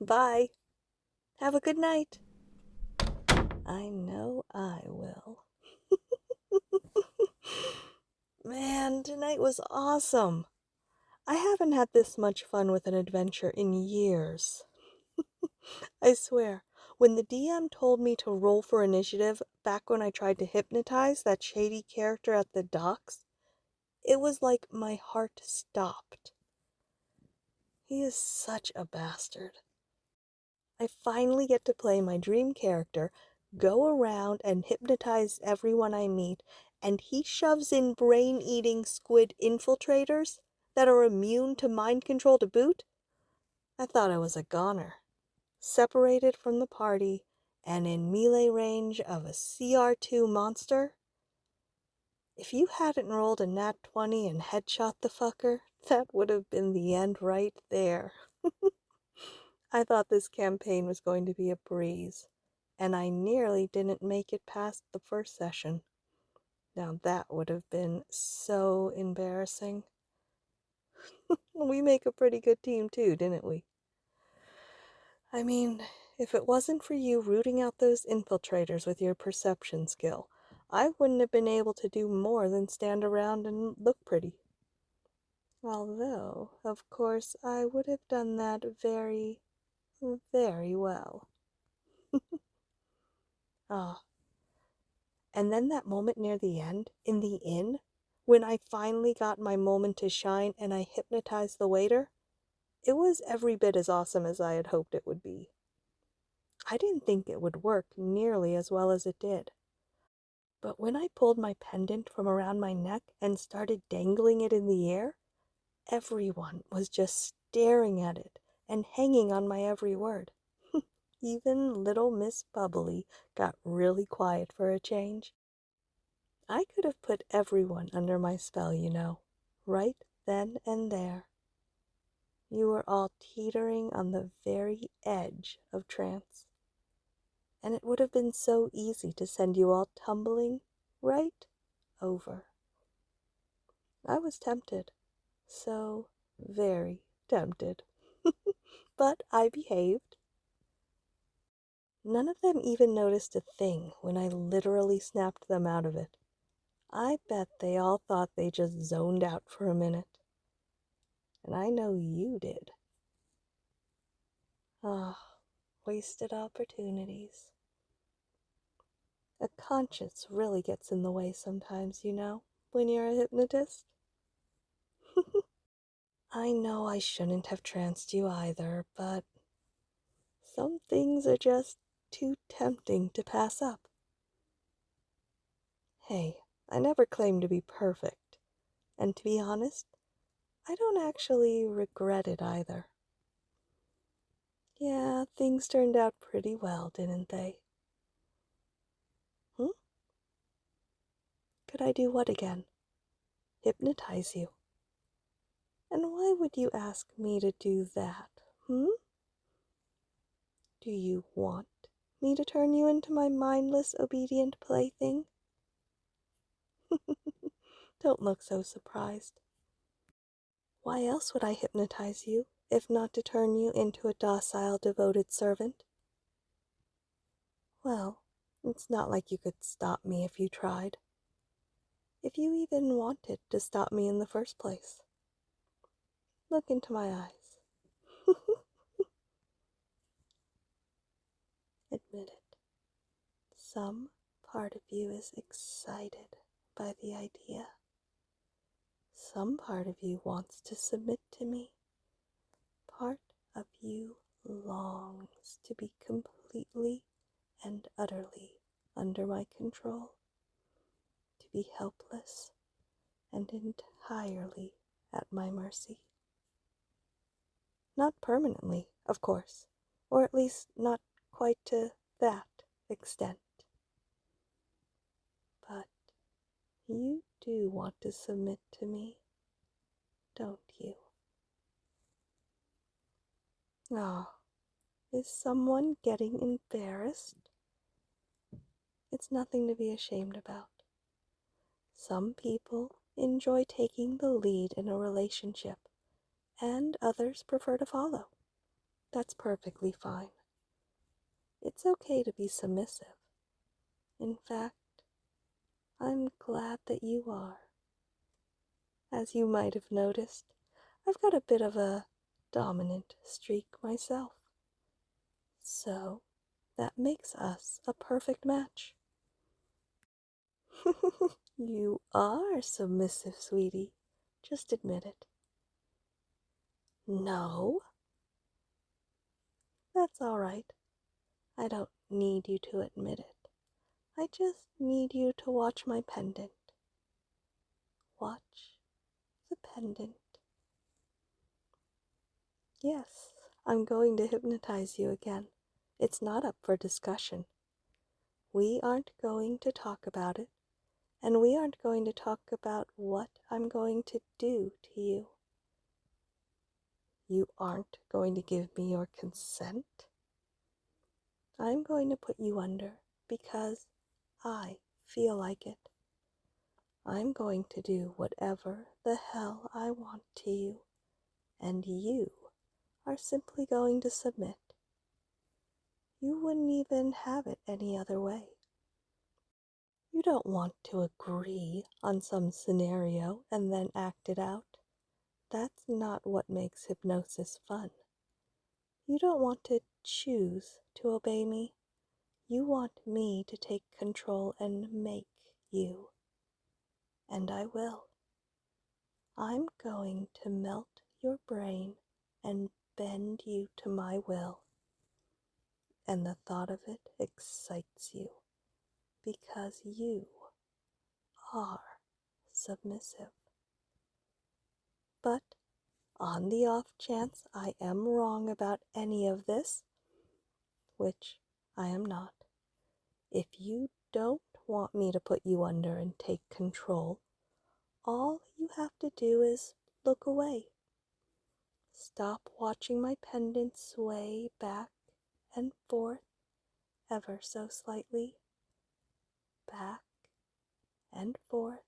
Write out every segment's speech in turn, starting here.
Bye. Have a good night. I know I will. Man, tonight was awesome. I haven't had this much fun with an adventure in years. I swear, when the DM told me to roll for initiative back when I tried to hypnotize that shady character at the docks, it was like my heart stopped. He is such a bastard. I finally get to play my dream character, go around and hypnotize everyone I meet, and he shoves in brain-eating squid infiltrators that are immune to mind control to boot? I thought I was a goner, separated from the party and in melee range of a CR2 monster. If you hadn't rolled a nat 20 and headshot the fucker, that would have been the end right there. I thought this campaign was going to be a breeze, and I nearly didn't make it past the first session. Now that would have been so embarrassing. We make a pretty good team too, didn't we? I mean, if it wasn't for you rooting out those infiltrators with your perception skill, I wouldn't have been able to do more than stand around and look pretty. Although, of course, I would have done that very, very well. Ah, and then that moment near the end, in the inn, when I finally got my moment to shine and I hypnotized the waiter, it was every bit as awesome as I had hoped it would be. I didn't think it would work nearly as well as it did. But when I pulled my pendant from around my neck and started dangling it in the air, everyone was just staring at it and hanging on my every word. Even little Miss Bubbly got really quiet for a change. I could have put everyone under my spell, you know, right then and there. You were all teetering on the very edge of trance, and it would have been so easy to send you all tumbling right over. I was tempted, so very tempted, but I behaved. None of them even noticed a thing when I literally snapped them out of it. I bet they all thought they just zoned out for a minute. And I know you did. Ah, wasted opportunities. A conscience really gets in the way sometimes, you know, when you're a hypnotist. I know I shouldn't have tranced you either, but some things are just too tempting to pass up. Hey, I never claimed to be perfect, and to be honest, I don't actually regret it either. Yeah, things turned out pretty well, didn't they? Hmm? Could I do what again? Hypnotize you. And why would you ask me to do that, hmm? Do you want me to turn you into my mindless, obedient plaything? Don't look so surprised. Why else would I hypnotize you, if not to turn you into a docile, devoted servant? Well, it's not like you could stop me if you tried. If you even wanted to stop me in the first place. Look into my eyes. Admit it. Some part of you is excited by the idea. Some part of you wants to submit to me. Part of you longs to be completely and utterly under my control, to be helpless and entirely at my mercy. Not permanently, of course, or at least not quite to that extent. But you do want to submit to me, don't you? Ah, is someone getting embarrassed? It's nothing to be ashamed about. Some people enjoy taking the lead in a relationship, and others prefer to follow. That's perfectly fine. It's okay to be submissive. In fact, I'm glad that you are. As you might have noticed, I've got a bit of a dominant streak myself. So, that makes us a perfect match. You are submissive, sweetie. Just admit it. No? That's all right. I don't need you to admit it. I just need you to watch my pendant. Watch the pendant. Yes, I'm going to hypnotize you again. It's not up for discussion. We aren't going to talk about it, and we aren't going to talk about what I'm going to do to you. You aren't going to give me your consent. I'm going to put you under because I feel like it. I'm going to do whatever the hell I want to you, and you are simply going to submit. You wouldn't even have it any other way. You don't want to agree on some scenario and then act it out. That's not what makes hypnosis fun. You don't want to choose to obey me. You want me to take control and make you. And I will. I'm going to melt your brain and bend you to my will. And the thought of it excites you because you are submissive. But on the off chance I am wrong about any of this, which I am not, if you don't want me to put you under and take control, all you have to do is look away. Stop watching my pendant sway back and forth ever so slightly, back and forth,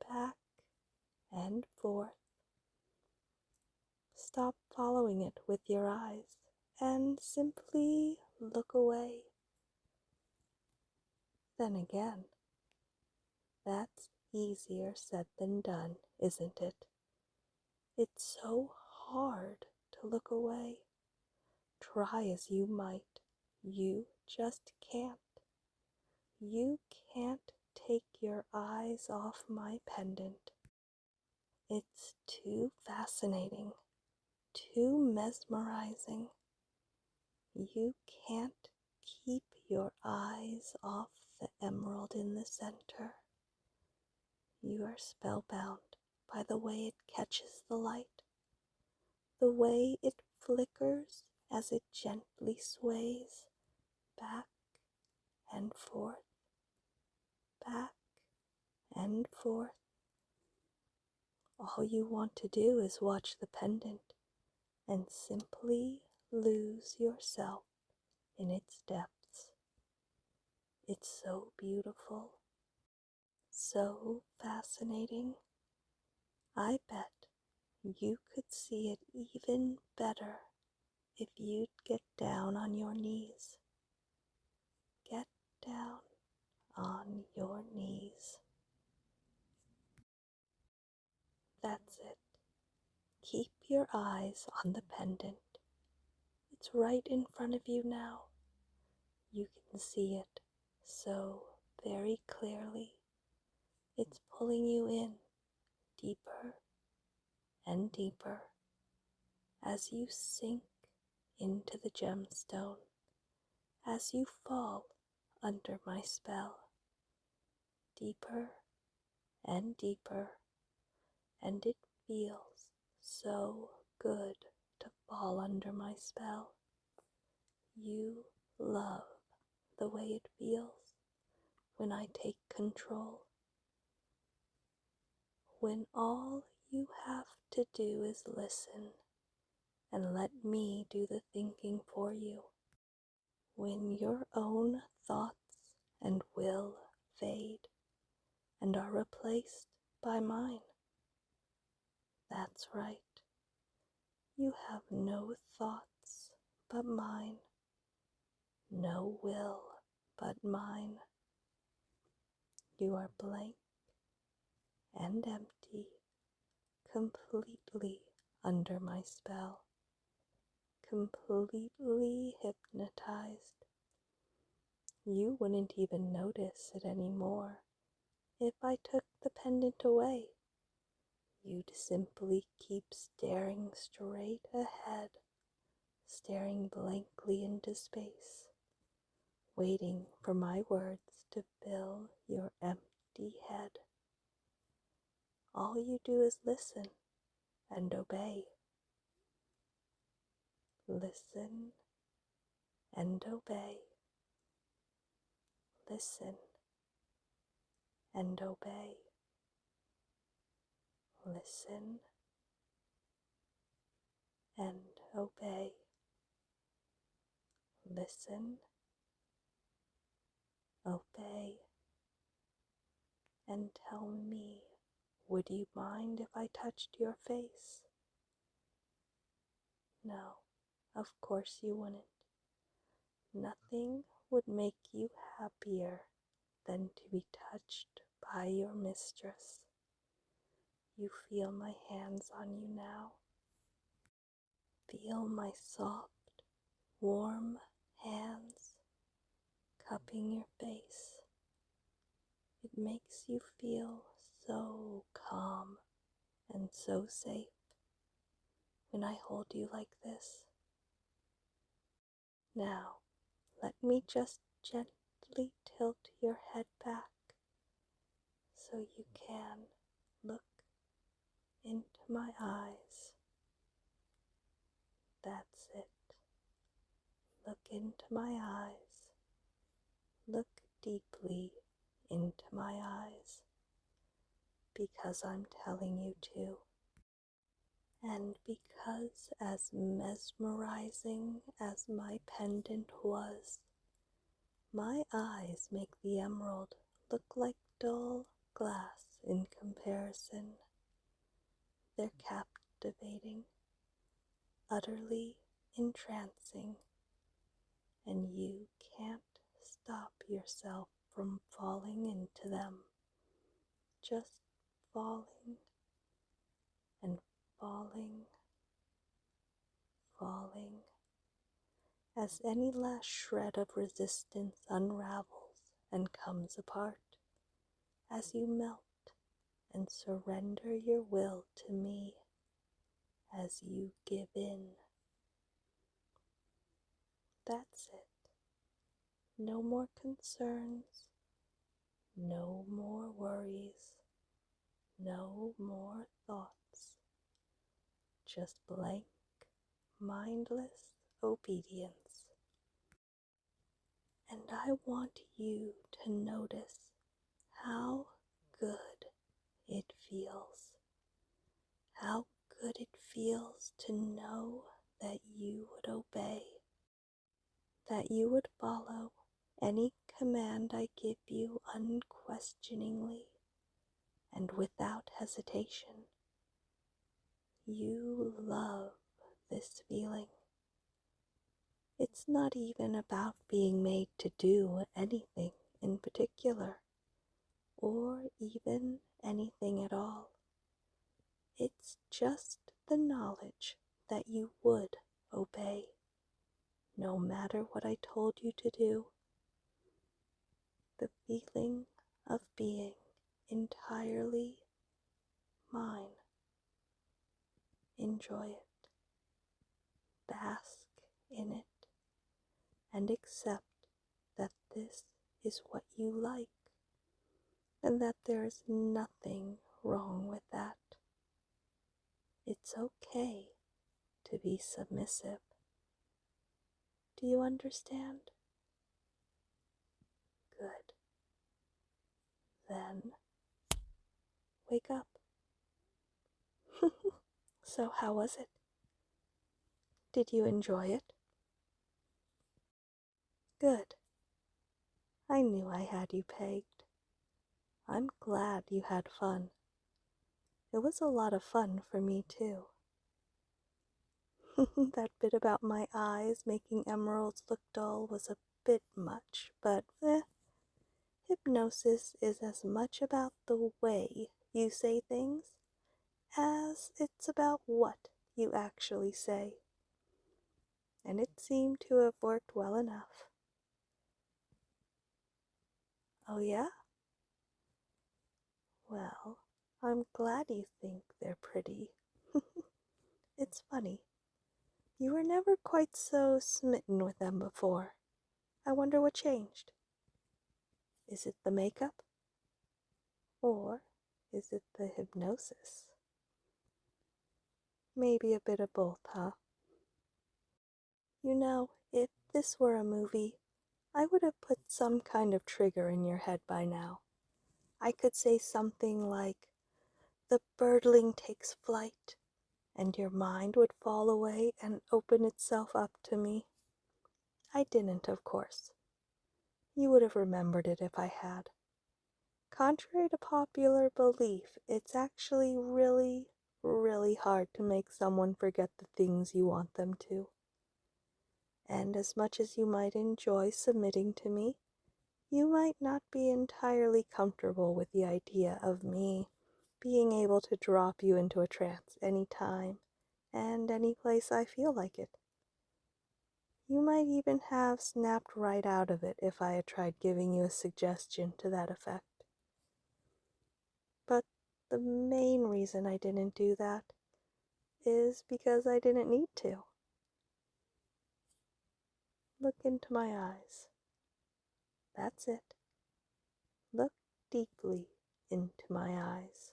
back and forth. Stop following it with your eyes and simply look away. Then again, that's easier said than done, isn't it? It's so hard to look away. Try as you might, you just can't. You can't take your eyes off my pendant. It's too fascinating, too mesmerizing. You can't keep your eyes off the emerald in the center. You are spellbound by the way it catches the light, the way it flickers as it gently sways back and forth, back and forth. All you want to do is watch the pendant and simply lose yourself in its depths. It's so beautiful, so fascinating. I bet you could see it even better if you'd get down on your knees. Get down on your knees. That's it. Keep your eyes on the pendant. It's right in front of you now. You can see it so very clearly. It's pulling you in deeper and deeper as you sink into the gemstone, as you fall under my spell. Deeper and deeper, and it feels so good to fall under my spell. You love the way it feels when I take control, when all you have to do is listen and let me do the thinking for you, when your own thoughts and will fade and are replaced by mine. That's right. You have no thoughts but mine, no will but mine. You are blank and empty, completely under my spell, completely hypnotized. You wouldn't even notice it anymore if I took the pendant away. You'd simply keep staring straight ahead, staring blankly into space, waiting for my words to fill your empty head. All you do is listen and obey. Listen and obey. Listen and obey. Listen and obey. Listen, obey, and tell me, would you mind if I touched your face? No, of course you wouldn't. Nothing would make you happier than to be touched by your mistress. You feel my hands on you now. Feel my soft, warm hands cupping your face. It makes you feel so calm and so safe when I hold you like this. Now, let me just gently tilt your head back so you can look into my eyes. That's it. Look into my eyes. Look deeply into my eyes, because I'm telling you to. And because as mesmerizing as my pendant was, my eyes make the emerald look like dull glass in comparison. They're captivating, utterly entrancing, and you can't stop yourself from falling into them, just falling and falling, falling, as any last shred of resistance unravels and comes apart, as you melt and surrender your will to me, as you give in. That's it. No more concerns, no more worries, no more thoughts, just blank, mindless obedience. And I want you to notice how good it feels, how good it feels to know that you would obey, that you would follow any command I give you unquestioningly and without hesitation. You love this feeling. It's not even about being made to do anything in particular, or even anything at all. It's just the knowledge that you would obey, no matter what I told you to do. The feeling of being entirely mine. Enjoy it, bask in it, and accept that this is what you like, and that there is nothing wrong with that. It's okay to be submissive. Do you understand? Good. Then, wake up. So how was it? Did you enjoy it? Good. I knew I had you pegged. I'm glad you had fun. It was a lot of fun for me too. That bit about my eyes making emeralds look dull was a bit much, but hypnosis is as much about the way you say things as it's about what you actually say. And it seemed to have worked well enough. Oh, yeah? Well, I'm glad you think they're pretty. It's funny. You were never quite so smitten with them before. I wonder what changed. Is it the makeup? Or is it the hypnosis? Maybe a bit of both, huh? You know, if this were a movie, I would have put some kind of trigger in your head by now. I could say something like, the birdling takes flight, and your mind would fall away and open itself up to me. I didn't, of course. You would have remembered it if I had. Contrary to popular belief, it's actually really, really hard to make someone forget the things you want them to. And as much as you might enjoy submitting to me, you might not be entirely comfortable with the idea of me being able to drop you into a trance any time and any place I feel like it. You might even have snapped right out of it if I had tried giving you a suggestion to that effect. But the main reason I didn't do that is because I didn't need to. Look into my eyes. That's it. Look deeply into my eyes.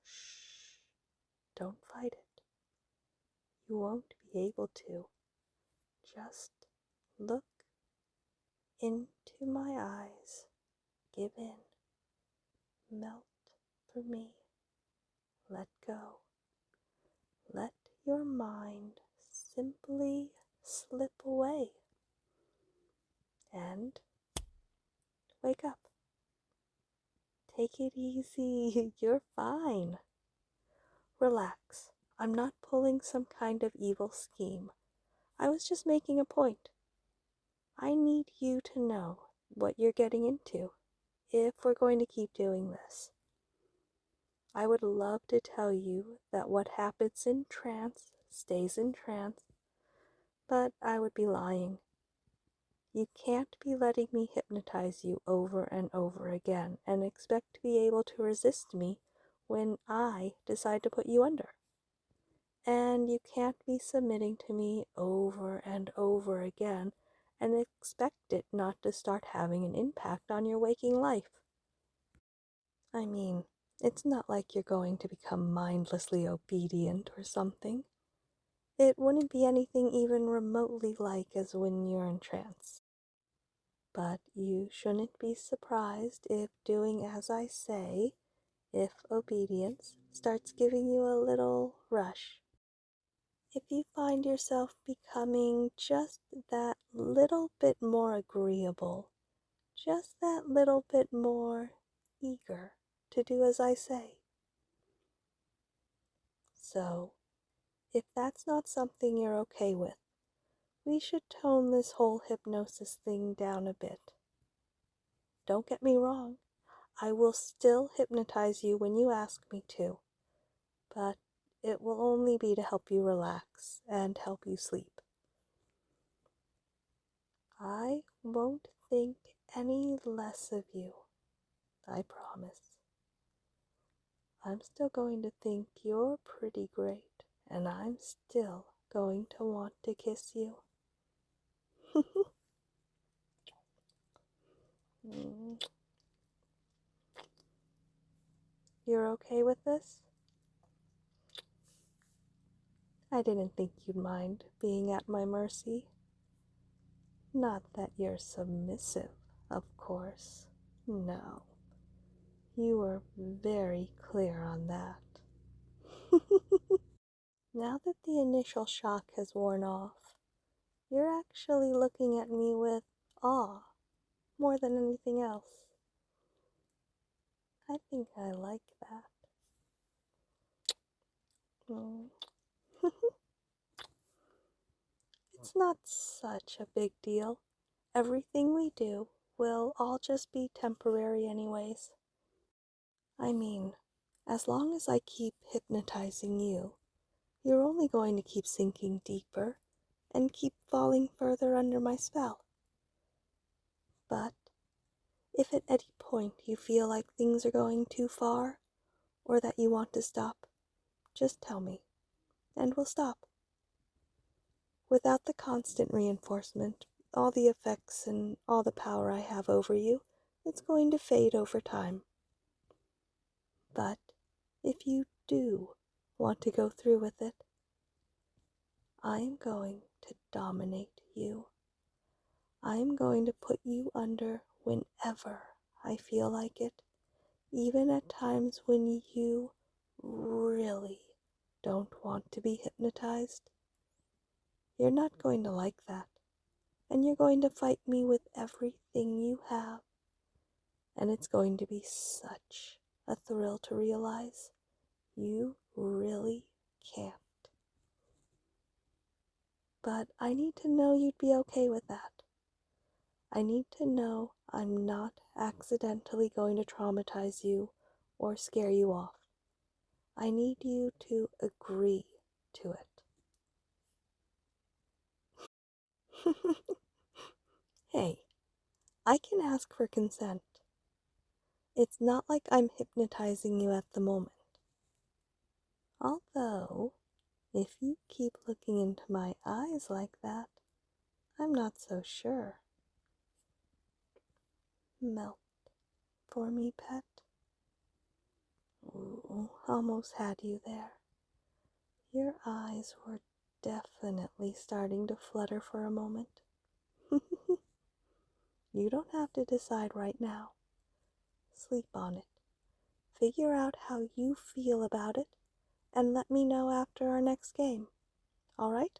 Shh. Don't fight it. You won't be able to. Just look into my eyes. Give in. Melt for me. Let go. Let your mind simply slip away. And wake up. Take it easy. You're fine. Relax. I'm not pulling some kind of evil scheme. I was just making a point. I need you to know what you're getting into if we're going to keep doing this. I would love to tell you that what happens in trance stays in trance, but I would be lying. You can't be letting me hypnotize you over and over again and expect to be able to resist me when I decide to put you under. And you can't be submitting to me over and over again and expect it not to start having an impact on your waking life. I mean, it's not like you're going to become mindlessly obedient or something. It wouldn't be anything even remotely like as when you're in trance. But you shouldn't be surprised if doing as I say, if obedience starts giving you a little rush. If you find yourself becoming just that little bit more agreeable, just that little bit more eager to do as I say. So, if that's not something you're okay with, we should tone this whole hypnosis thing down a bit. Don't get me wrong, I will still hypnotize you when you ask me to, but it will only be to help you relax and help you sleep. I won't think any less of you, I promise. I'm still going to think you're pretty great, and I'm still going to want to kiss you. You're okay with this? I didn't think you'd mind being at my mercy. Not that you're submissive, of course. No. You were very clear on that. Now that the initial shock has worn off, you're actually looking at me with awe more than anything else. I think I like that. It's not such a big deal. Everything we do will all just be temporary anyways. I mean, as long as I keep hypnotizing you, you're only going to keep sinking deeper and keep falling further under my spell. But if at any point you feel like things are going too far, or that you want to stop, just tell me, and we'll stop. Without the constant reinforcement, all the effects and all the power I have over you, it's going to fade over time. But if you do want to go through with it, I am going to dominate you. I am going to put you under whenever I feel like it, even at times when you really don't want to be hypnotized. You're not going to like that, and you're going to fight me with everything you have, and it's going to be such a thrill to realize you really can't. But I need to know you'd be okay with that. I need to know I'm not accidentally going to traumatize you or scare you off. I need you to agree to it. Hey, I can ask for consent. It's not like I'm hypnotizing you at the moment. Although, if you keep looking into my eyes like that, I'm not so sure. Melt for me, pet. Ooh, almost had you there. Your eyes were definitely starting to flutter for a moment. You don't have to decide right now. Sleep on it. Figure out how you feel about it, and let me know after our next game. Alright?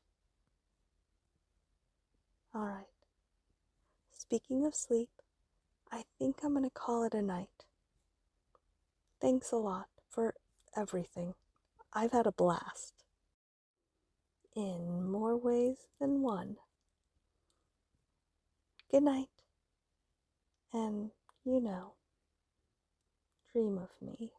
Alright. Speaking of sleep, I think I'm gonna call it a night. Thanks a lot for everything. I've had a blast. In more ways than one. Good night. And, dream of me.